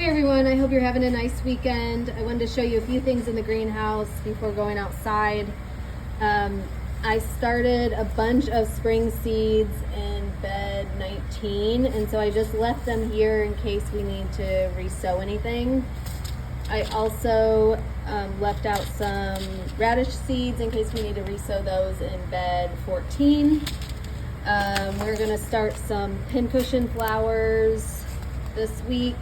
Hey everyone, I hope you're having a nice weekend. I wanted to show you a few things in the greenhouse before going outside. I started a bunch of spring seeds in bed 19, and so I just left them here in case we need to resow anything. I also left out some radish seeds in case we need to resow those in bed 14. We're gonna start some pincushion flowers this week.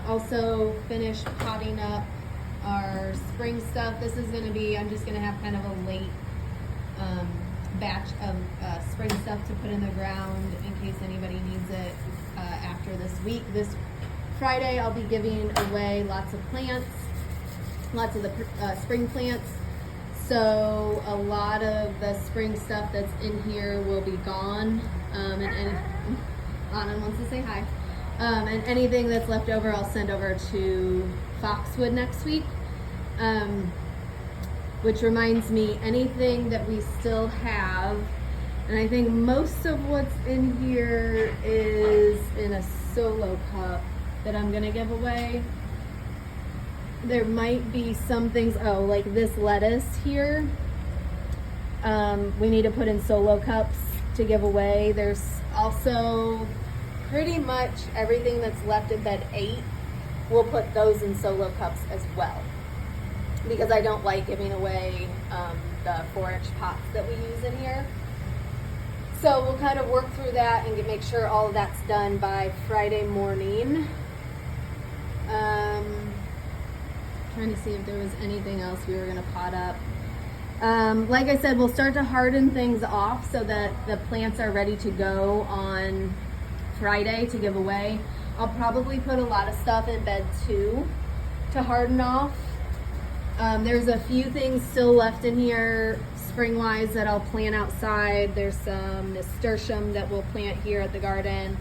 Also finished potting up our spring stuff. This is going to be, I'm just going to have kind of a late batch of spring stuff to put in the ground in case anybody needs it after this week. This Friday I'll be giving away lots of plants, lots of the spring plants. So a lot of the spring stuff that's in here will be gone. And Anna wants to say hi. And anything that's left over, I'll send over to Foxwood next week. Which reminds me, anything that we still have, and I think most of what's in here is in a solo cup that I'm gonna give away. There might be some things, like this lettuce here. We need to put in solo cups to give away. There's also pretty much everything that's left in bed 8, we'll put those in solo cups as well, because I don't like giving away the 4-inch pots that we use in here. So we'll kind of work through that and make sure all of that's done by Friday morning. Trying to see if there was anything else we were gonna pot up. Like I said, we'll start to harden things off so that the plants are ready to go on Friday to give away. I'll probably put a lot of stuff in bed 2 to harden off. There's a few things still left in here spring-wise that I'll plant outside. There's some nasturtium that we'll plant here at the garden.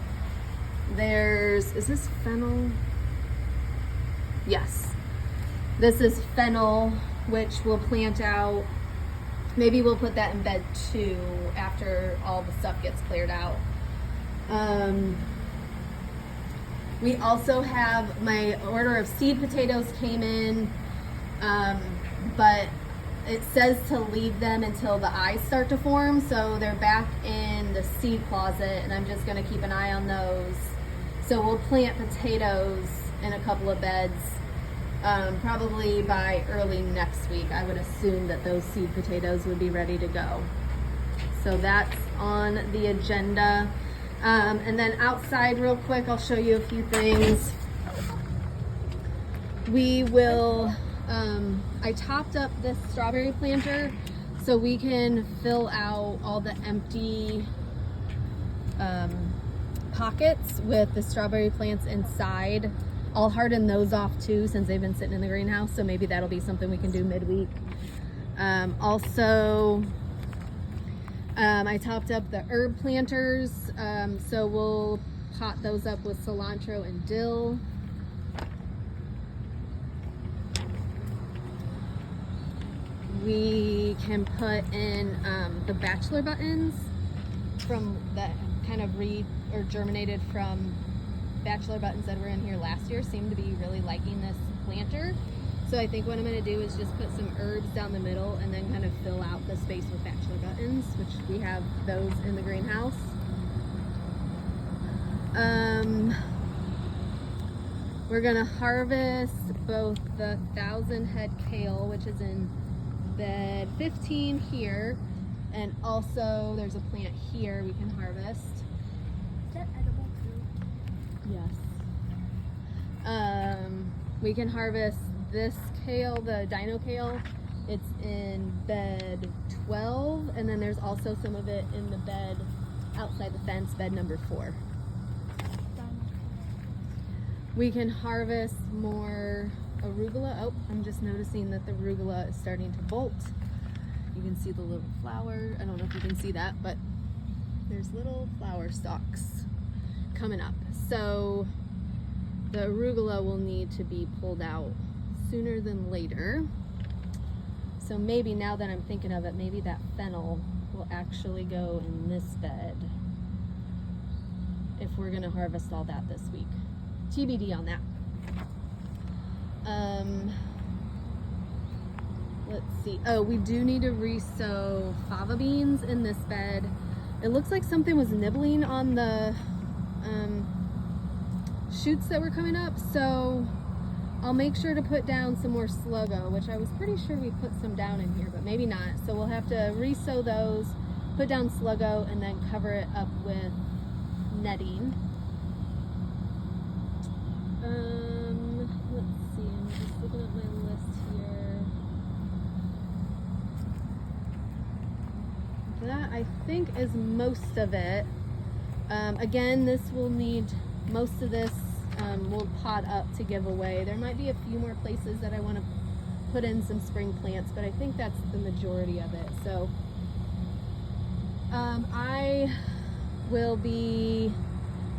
Is this fennel? Yes. This is fennel, which we'll plant out. Maybe we'll put that in bed 2 after all the stuff gets cleared out. We also have, my order of seed potatoes came in, but it says to leave them until the eyes start to form, so they're back in the seed closet, and I'm just going to keep an eye on those. So we'll plant potatoes in a couple of beds, probably by early next week. I would assume that those seed potatoes would be ready to go. So that's on the agenda. And then outside real quick, I'll show you a few things. We will, I topped up this strawberry planter so we can fill out all the empty pockets with the strawberry plants inside. I'll harden those off too since they've been sitting in the greenhouse, so maybe that'll be something we can do midweek. Also, I topped up the herb planters, so we'll pot those up with cilantro and dill. We can put in the bachelor buttons from that kind of germinated from bachelor buttons that were in here last year. Seem to be really liking this planter. So I think what I'm going to do is just put some herbs down the middle and then kind of fill out the space with bachelor buttons, which we have those in the greenhouse. We're going to harvest both the 1,000 head kale, which is in bed 15 here, and also there's a plant here we can harvest. Is that edible too? Yes. We can harvest this kale, the dino kale. It's in bed 12, and then there's also some of it in the bed outside the fence, bed number 4. We can harvest more arugula. Oh, I'm just noticing that the arugula is starting to bolt. You can see the little flower. I don't know if you can see that, but there's little flower stalks coming up. So the arugula will need to be pulled out sooner than later. So maybe, now that I'm thinking of it, maybe that fennel will actually go in this bed if we're gonna harvest all that this week TBD on that. Let's see. Oh, we do need to re-sow fava beans in this bed. It looks like something was nibbling on the shoots that were coming up, so I'll make sure to put down some more Sluggo, which I was pretty sure we put some down in here, but maybe not. So we'll have to re-sow those, put down Sluggo, and then cover it up with netting. Let's see, I'm just looking at my list here. That I think is most of it. Again, this will need, most of this we'll pot up to give away. There might be a few more places that I want to put in some spring plants, but I think that's the majority of it. So I will be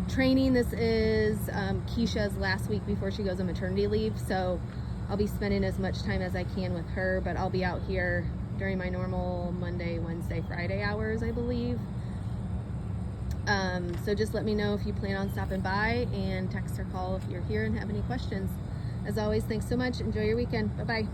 training. This is Keisha's last week before she goes on maternity leave, so I'll be spending as much time as I can with her, but I'll be out here during my normal Monday, Wednesday, Friday hours, I believe. So just let me know if you plan on stopping by, and text or call if you're here and have any questions. As always, thanks so much. Enjoy your weekend. Bye-bye.